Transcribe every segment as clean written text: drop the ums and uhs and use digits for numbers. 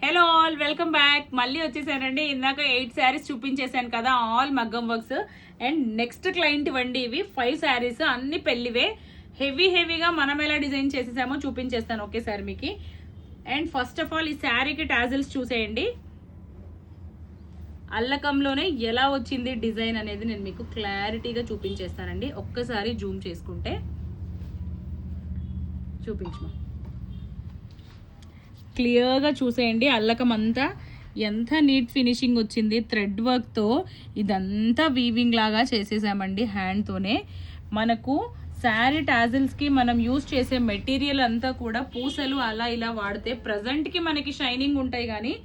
Hello all, welcome back. మళ్ళీ వచ్చేసానండి. ఇందాక 8 శారీస్ చూపించేశాను కదా, ఆల్ మగ్గం వర్క్స్. అండ్ నెక్స్ట్ క్లయింట్ ఇవ్వండి. ఇవి 5 శారీస్ అన్ని పెళ్లివే. హెవీగా మనం ఎలా డిజైన్ చేసేసామో చూపించేస్తాను ఒకేసారి మీకు. అండ్ ఫస్ట్ ఆఫ్ ఆల్ ఈ శారీకి టాజిల్స్ చూసేయండి. అల్లకంలోనే ఎలా వచ్చింది డిజైన్ అనేది నేను మీకు క్లారిటీగా చూపించేస్తానండి. ఒక్కసారి జూమ్ చేసుకుంటే చూపించమా, క్లియర్గా చూసేయండి. అల్లకం అంతా ఎంత నీట్ ఫినిషింగ్ వచ్చింది. థ్రెడ్ వర్క్తో ఇదంతా వీవింగ్ లాగా చేసేసామండి హ్యాండ్తోనే. మనకు శారీ టాజిల్స్కి మనం యూజ్ చేసే మెటీరియల్ అంతా కూడా పూసలు అలా ఇలా వాడితే ప్రజెంట్కి మనకి షైనింగ్ ఉంటాయి, కానీ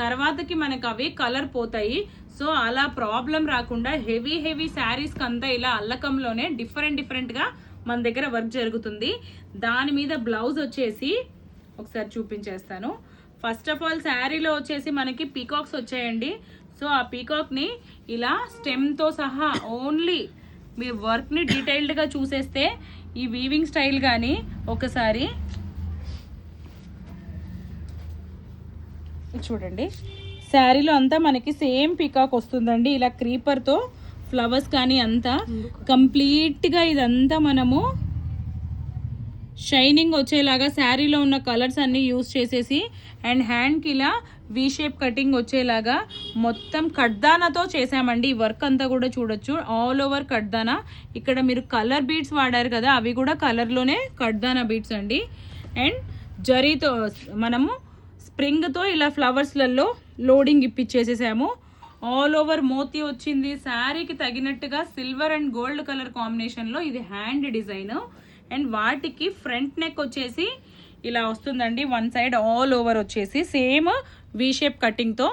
తర్వాతకి మనకు అవి కలర్ పోతాయి. సో అలా ప్రాబ్లం రాకుండా హెవీ శారీస్కి అంతా ఇలా అల్లకంలోనే డిఫరెంట్గా మన దగ్గర వర్క్ జరుగుతుంది. దాని మీద బ్లౌజ్ వచ్చేసి ఒకసారి చూపించేస్తాను. ఫస్ట్ ఆఫ్ ఆల్ శారీలో వచ్చేసి మనకి పీకాక్స్ వచ్చాయండి. సో ఆ పీకాక్ని ఇలా స్టెమ్తో సహా ఓన్లీ మీ వర్క్ని డీటెయిల్డ్గా చూసేస్తే ఈ వీవింగ్ స్టైల్ కానీ ఒకసారి చూడండి. శారీలో అంతా మనకి సేమ్ పీకాక్ వస్తుందండి. ఇలా క్రీపర్తో ఫ్లవర్స్ కానీ అంతా కంప్లీట్గా ఇదంతా మనము షైనింగ్ వచ్చేలాగా శారీలో ఉన్న కలర్స్ అన్నీ యూస్ చేసేసి అండ్ హ్యాండ్కి ఇలా వీ షేప్ కటింగ్ వచ్చేలాగా మొత్తం కడ్దానాతో చేసామండి. ఈ వర్క్ అంతా కూడా చూడొచ్చు, ఆల్ ఓవర్ కడ్దానా. ఇక్కడ మీరు కలర్ బీడ్స్ వాడారు కదా, అవి కూడా కలర్లోనే కడ్దానా బీడ్స్ అండి. అండ్ జరీతో మనము స్ప్రింగ్తో ఇలా ఫ్లవర్స్లలో లోడింగ్ ఇప్పించేసేసాము. ఆల్ ఓవర్ మోతీ వచ్చింది. శారీకి తగినట్టుగా సిల్వర్ అండ్ గోల్డ్ కలర్ కాంబినేషన్లో ఇది హ్యాండ్ డిజైన్. అండ్ వాటికి ఫ్రంట్ నెక్ వచ్చేసి ఇలా వస్తుందండి. వన్ సైడ్ ఆల్ ఓవర్ వచ్చేసి సేమ్ వీ షేప్ కటింగ్తో.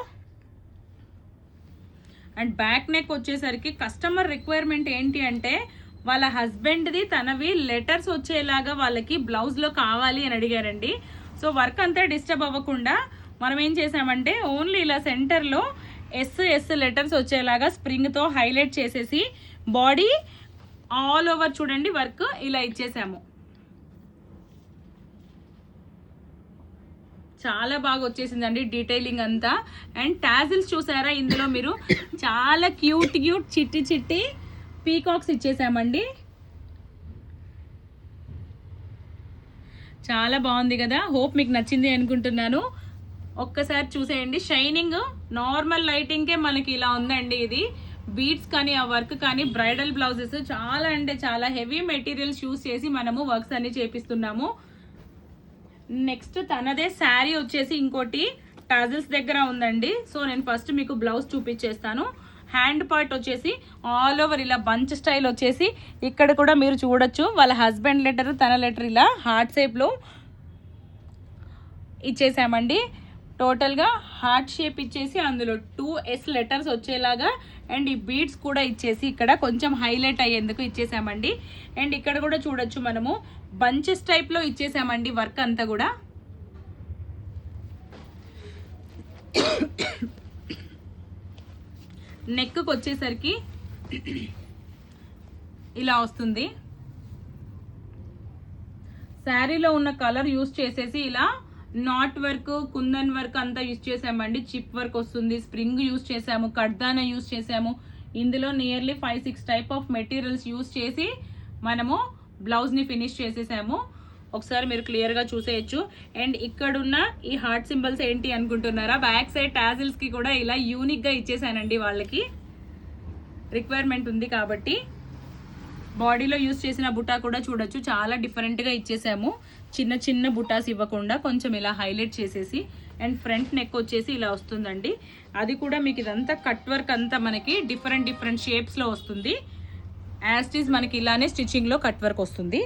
అండ్ బ్యాక్ నెక్ వచ్చేసరికి కస్టమర్ రిక్వైర్మెంట్ ఏంటి అంటే వాళ్ళ హస్బెండ్ది తనవి లెటర్స్ వచ్చేలాగా వాళ్ళకి బ్లౌజ్లో కావాలి అని అడిగారండి. సో వర్క్ అంతా డిస్టర్బ్ అవ్వకుండా మనం ఏం చేసామంటే ఓన్లీ ఇలా సెంటర్లో ఎస్ లెటర్స్ వచ్చేలాగా స్ప్రింగ్తో హైలైట్ చేసేసి బాడీ ఆల్ ఓవర్ చూడండి వర్క్ ఇలా ఇచ్చేసాము. చాలా బాగా వచ్చేసిందండి డీటెయిలింగ్ అంతా. అండ్ టాజిల్స్ చూసారా, ఇందులో మీరు చాలా క్యూట్ చిట్టి పీకాక్స్ ఇచ్చేసామండి. చాలా బాగుంది కదా. హోప్ మీకు నచ్చింది అనుకుంటున్నాను. ఒక్కసారి చూసేయండి. షైనింగ్ నార్మల్ లైటింగ్కే మనకి ఇలా ఉందండి. ఇది బీడ్స్ కానీ ఆ వర్క్ కానీ బ్రైడల్ బ్లౌజెస్ చాలా అంటే చాలా హెవీ మెటీరియల్స్ యూస్ చేసి మనము వర్క్స్ అన్ని చేపిస్తున్నాము. నెక్స్ట్ తనదే శారీ వచ్చేసి ఇంకోటి టాజిల్స్ దగ్గర ఉందండి. సో నేను ఫస్ట్ మీకు బ్లౌజ్ చూపించేస్తాను. హ్యాండ్ పార్ట్ వచ్చేసి ఆల్ ఓవర్ ఇలా బంచ్ స్టైల్ వచ్చేసి ఇక్కడ కూడా మీరు చూడొచ్చు. వాళ్ళ హస్బెండ్ లెటర్ తన లెటర్ ఇలా హార్ట్ షేప్లో ఇచ్చేసామండి. టోటల్గా హార్ట్ షేప్ ఇచ్చేసి అందులో 2S లెటర్స్ వచ్చేలాగా అండ్ ఈ బీడ్స్ కూడా ఇచ్చేసి ఇక్కడ కొంచెం హైలైట్ అయ్యేందుకు ఇచ్చేసామండి. అండ్ ఇక్కడ కూడా చూడొచ్చు మనము బంచెస్ టైప్లో ఇచ్చేసామండి వర్క్ అంతా కూడా. నెక్కి వచ్చేసరికి ఇలా వస్తుంది. శారీలో ఉన్న కలర్ యూస్ చేసేసి ఇలా నాట్ వర్క్, కుందన్ వర్క్ అంతా యూజ్ చేసామండి. చిప్ వర్క్ వస్తుంది, స్ప్రింగ్ యూజ్ చేసాము, కడ్దానా యూజ్ చేసాము. ఇందులో nearly 5-6 type of materials use చేసి మనము బ్లౌజ్ని ఫినిష్ చేసేసాము. ఒకసారి మీరు క్లియర్గా చూసేయచ్చు. అండ్ ఇక్కడున్న ఈ హార్ట్ సింబల్స్ ఏంటి అనుకుంటున్నారా, బ్యాక్ సైడ్ టాజిల్స్కి కూడా ఇలా యూనిక్గా ఇచ్చేసానండి. వాళ్ళకి రిక్వైర్మెంట్ ఉంది కాబట్టి. బాడీలో యూజ్ చేసిన బుటా కూడా చూడొచ్చు, చాలా డిఫరెంట్గా ఇచ్చేసాము. చిన్న బుటాస్ ఇవ్వకుండా కొంచెం ఇలా హైలైట్ చేసేసి. అండ్ ఫ్రంట్ నెక్ వచ్చేసి ఇలా వస్తుందండి. అది కూడా మీకు ఇదంతా కట్ వర్క్ అంతా మనకి డిఫరెంట్ షేప్స్లో వస్తుంది. యాస్టీస్ మనకి ఇలానే స్టిచ్చింగ్లో కట్ వర్క్ వస్తుంది.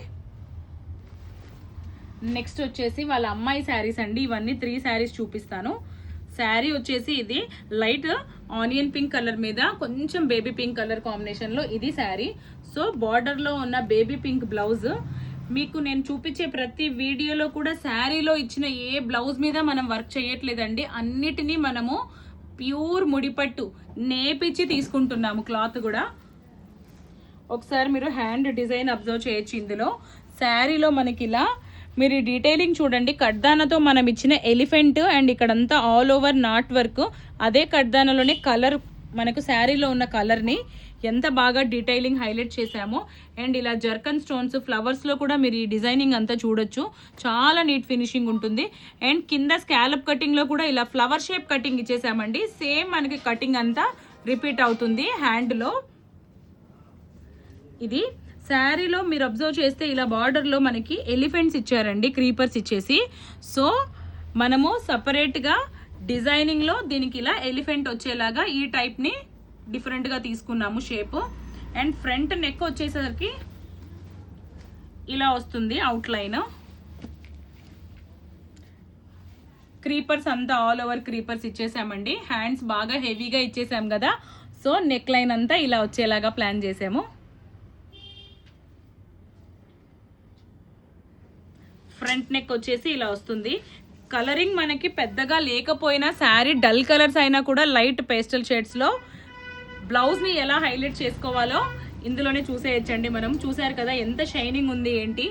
నెక్స్ట్ వచ్చేసి వాళ్ళ అమ్మాయి శారీస్ అండి. ఇవన్నీ 3 శారీస్ చూపిస్తాను. శారీ వచ్చేసి ఇది లైట్ ఆనియన్ పింక్ కలర్ మీద కొంచెం బేబీ పింక్ కలర్ కాంబినేషన్లో ఇది శారీ. సో బార్డర్లో ఉన్న బేబీ పింక్ బ్లౌజ్ మీకు నేను చూపించే ప్రతి వీడియోలో కూడా శారీలో ఇచ్చిన ఏ బ్లౌజ్ మీద మనం వర్క్ చేయట్లేదండి. అన్నిటినీ మనము ప్యూర్ ముడిపట్టు నేపిచ్చి తీసుకుంటున్నాము. క్లాత్ కూడా ఒకసారి మీరు హ్యాండ్ డిజైన్ అబ్జర్వ్ చేయొచ్చు. ఇందులో శారీలో మనకి ఇలా మీరు ఈ డీటెయిలింగ్ చూడండి. కడ్దానాతో మనం ఇచ్చిన ఎలిఫెంట్ అండ్ ఇక్కడంతా ఆల్ ఓవర్ నాట్ వర్క్, అదే కడ్దానాలోనే కలర్ మనకు శారీలో ఉన్న కలర్ని ఎంత బాగా డీటెయిలింగ్ హైలైట్ చేసామో. అండ్ ఇలా జర్కన్ స్టోన్స్ ఫ్లవర్స్లో కూడా మీరు ఈ డిజైనింగ్ అంతా చూడొచ్చు. చాలా నీట్ ఫినిషింగ్ ఉంటుంది. అండ్ కింద స్కాలప్ కటింగ్లో కూడా ఇలా ఫ్లవర్ షేప్ కటింగ్ ఇచ్చేసామండి. సేమ్ మనకి కటింగ్ అంతా రిపీట్ అవుతుంది హ్యాండ్లో. ఇది శారీలో మీరు అబ్జర్వ్ చేస్తే ఇలా బార్డర్లో మనకి ఎలిఫెంట్స్ ఇచ్చారండి, క్రీపర్స్ ఇచ్చేసి. సో మనము సపరేట్గా డిజైనింగ్లో దీనికి ఇలా ఎలిఫెంట్ వచ్చేలాగా ఈ టైప్ని డిఫరెంట్గా తీసుకున్నాము షేప్. అండ్ ఫ్రంట్ నెక్ వచ్చేసరికి ఇలా వస్తుంది అవుట్లైన్. క్రీపర్స్ అంతా ఆల్ ఓవర్ క్రీపర్స్ ఇచ్చేసామండి. హ్యాండ్స్ బాగా హెవీగా ఇచ్చేసాం కదా, సో నెక్ లైన్ అంతా ఇలా వచ్చేలాగా ప్లాన్ చేసాము. ఫ్రంట్ నెక్ వచ్చేసి ఇలా వస్తుంది. కలరింగ్ మనకి పెద్దగా లేకపోయినా శారీ డల్ కలర్స్ అయినా కూడా లైట్ పేస్టల్ షేడ్స్లో బ్లౌజ్ని ఎలా హైలైట్ చేసుకోవాలో ఇందులోనే చూసేయచ్చండి. మనం చూసారు కదా ఎంత షైనింగ్ ఉంది ఏంటి.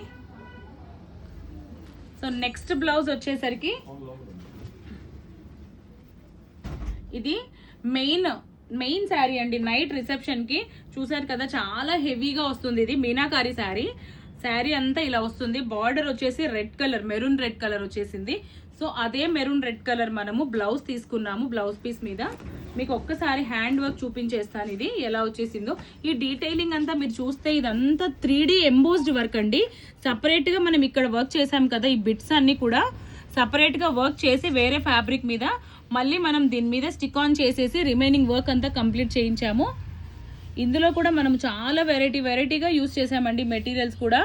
సో నెక్స్ట్ బ్లౌజ్ వచ్చేసరికి ఇది మెయిన్ శారీ అండి. నైట్ రిసెప్షన్కి చూసారు కదా చాలా హెవీగా వస్తుంది. ఇది మీనాకారి శారీ అంతా ఇలా వస్తుంది. బార్డర్ వచ్చేసి red colour, maroon red colour వచ్చేసింది. సో అదే మెరూన్ రెడ్ కలర్ మనము బ్లౌజ్ తీసుకున్నాము. బ్లౌజ్ పీస్ మీద మీకు ఒక్కసారి హ్యాండ్ వర్క్ చూపించేస్తాను ఇది ఎలా వచ్చేసిందో. ఈ డీటెయిలింగ్ అంతా మీరు చూస్తే ఇదంతా 3D ఎంబోస్డ్ వర్క్ అండి. సపరేట్గా మనం ఇక్కడ వర్క్ చేసాం కదా, ఈ బిట్స్ అన్ని కూడా సపరేట్గా వర్క్ చేసి వేరే ఫ్యాబ్రిక్ మీద మళ్ళీ మనం దీని మీద స్టిక్ ఆన్ చేసేసి రిమైనింగ్ వర్క్ అంతా కంప్లీట్ చేయించాము. ఇందులో కూడా మనం చాలా వెరైటీగా యూస్ చేసామండి. మెటీరియల్స్ కూడా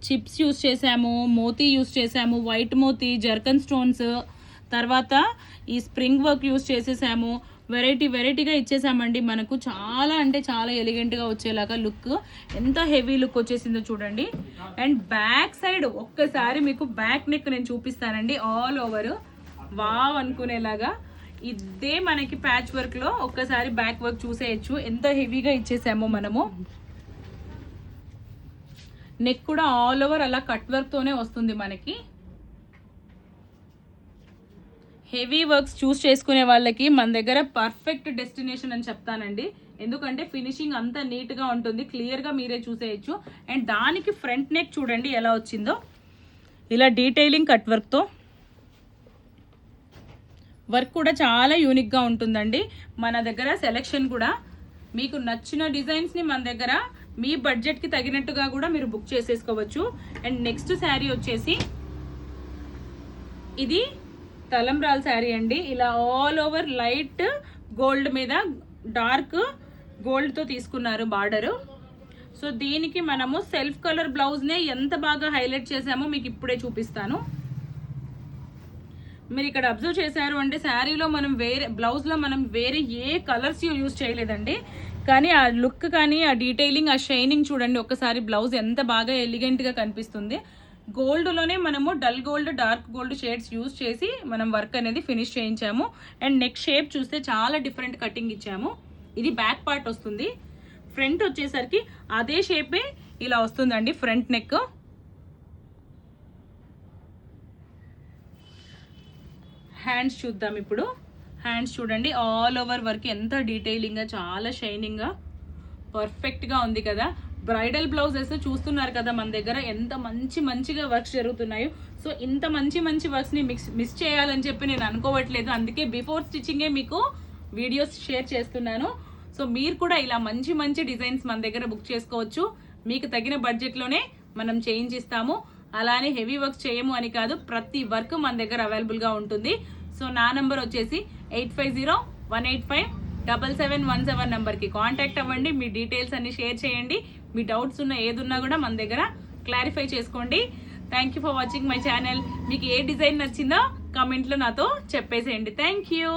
చిప్స్ యూస్ చేసాము, మోతీ యూస్ చేసాము, వైట్ మోతీ, జర్కన్ స్టోన్స్, తర్వాత ఈ స్ప్రింగ్ వర్క్ యూస్ చేసేసాము. వెరైటీగా ఇచ్చేసామండి. మనకు చాలా అంటే చాలా ఎలిగెంట్గా వచ్చేలాగా లుక్, ఎంత హెవీ లుక్ వచ్చేసిందో చూడండి. అండ్ బ్యాక్ సైడ్ ఒక్కసారి మీకు బ్యాక్ నెక్ నేను చూపిస్తానండి. ఆల్ ఓవర్ వావ్ అనుకునేలాగా ఇదే మనకి ప్యాచ్ వర్క్ లో ఒక్కసారి బ్యాక్ వర్క్ చూసేయచ్చు ఎంత హెవీగా ఇచ్చేసామో మనము. నెక్ కూడా ఆల్ ఓవర్ అలా కట్ వర్క్ తోనే వస్తుంది మనకి. హెవీ వర్క్స్ చూస్ చేసుకునే వాళ్ళకి మన దగ్గర పర్ఫెక్ట్ డెస్టినేషన్ అని చెప్తానండి. ఎందుకంటే ఫినిషింగ్ అంతా నీట్ గా ఉంటుంది, క్లియర్ గా మీరే చూసేయచ్చు. అండ్ దానికి ఫ్రంట్ నెక్ చూడండి ఎలా వచ్చిందో, ఇలా డీటెయిలింగ్ కట్ వర్క్ తో. వర్క్ కూడా చాలా యూనిక్గా ఉంటుందండి. మన దగ్గర సెలెక్షన్ కూడా మీకు నచ్చిన డిజైన్స్ని మన దగ్గర మీ బడ్జెట్కి తగినట్టుగా కూడా మీరు బుక్ చేసేసుకోవచ్చు. అండ్ నెక్స్ట్ శారీ వచ్చేసి ఇది తలంబ్రాల్ శారీ అండి. ఇలా ఆల్ ఓవర్ లైట్ గోల్డ్ మీద డార్క్ గోల్డ్తో తీసుకున్నారు బార్డరు. సో దీనికి మనము సెల్ఫ్ కలర్ బ్లౌజ్నే ఎంత బాగా హైలైట్ చేసామో మీకు ఇప్పుడే చూపిస్తాను. మీరు ఇక్కడ అబ్జర్వ్ చేశారు అంటే శారీలో మనం బ్లౌజ్లో మనం వేరే ఏ కలర్స్ యూజ్ చేయలేదండి. కానీ ఆ లుక్ కానీ ఆ డీటెయిలింగ్ ఆ షైనింగ్ చూడండి ఒక్కసారి. బ్లౌజ్ ఎంత బాగా ఎలిగెంట్గా కనిపిస్తుంది. గోల్డ్లోనే మనము dull gold, dark gold shades use చేసి మనం వర్క్ అనేది ఫినిష్ చేయించాము. అండ్ నెక్ షేప్ చూస్తే చాలా డిఫరెంట్ కటింగ్ ఇచ్చాము. ఇది బ్యాక్ పార్ట్ వస్తుంది. ఫ్రంట్ వచ్చేసరికి అదే షేపే ఇలా వస్తుందండి ఫ్రంట్ నెక్. హ్యాండ్స్ చూద్దాం ఇప్పుడు. హ్యాండ్స్ చూడండి ఆల్ ఓవర్ వర్క్ ఎంత డీటెయిలింగ్గా, చాలా షైనింగ్గా, పర్ఫెక్ట్గా ఉంది కదా. బ్రైడల్ బ్లౌజెస్ చూస్తున్నారు కదా మన దగ్గర ఎంత మంచిగా వర్క్స్ జరుగుతున్నాయో. సో ఇంత మంచి వర్క్స్ని మిస్ చేయాలని చెప్పి నేను అనుకోవట్లేదు. అందుకే బిఫోర్ స్టిచ్చింగే మీకు వీడియోస్ షేర్ చేస్తున్నాను. సో మీరు కూడా ఇలా మంచి డిజైన్స్ మన దగ్గర బుక్ చేసుకోవచ్చు. మీకు తగిన బడ్జెట్లోనే మనం చేయించిస్తాము. అలానే హెవీ వర్క్స్ చేయము అని కాదు, ప్రతి వర్క్ మన దగ్గర అవైలబుల్గా ఉంటుంది. సో నా నెంబర్ వచ్చేసి 8501857717 నెంబర్కి కాంటాక్ట్ అవ్వండి. మీ డీటెయిల్స్ అన్ని షేర్ చేయండి. మీ డౌట్స్ ఉన్న ఏదున్నా కూడా మన దగ్గర క్లారిఫై చేసుకోండి. Thank you for watching my channel. మీకు ఏ డిజైన్ నచ్చిందో కామెంట్లో నాతో చెప్పేసేయండి. Thank you.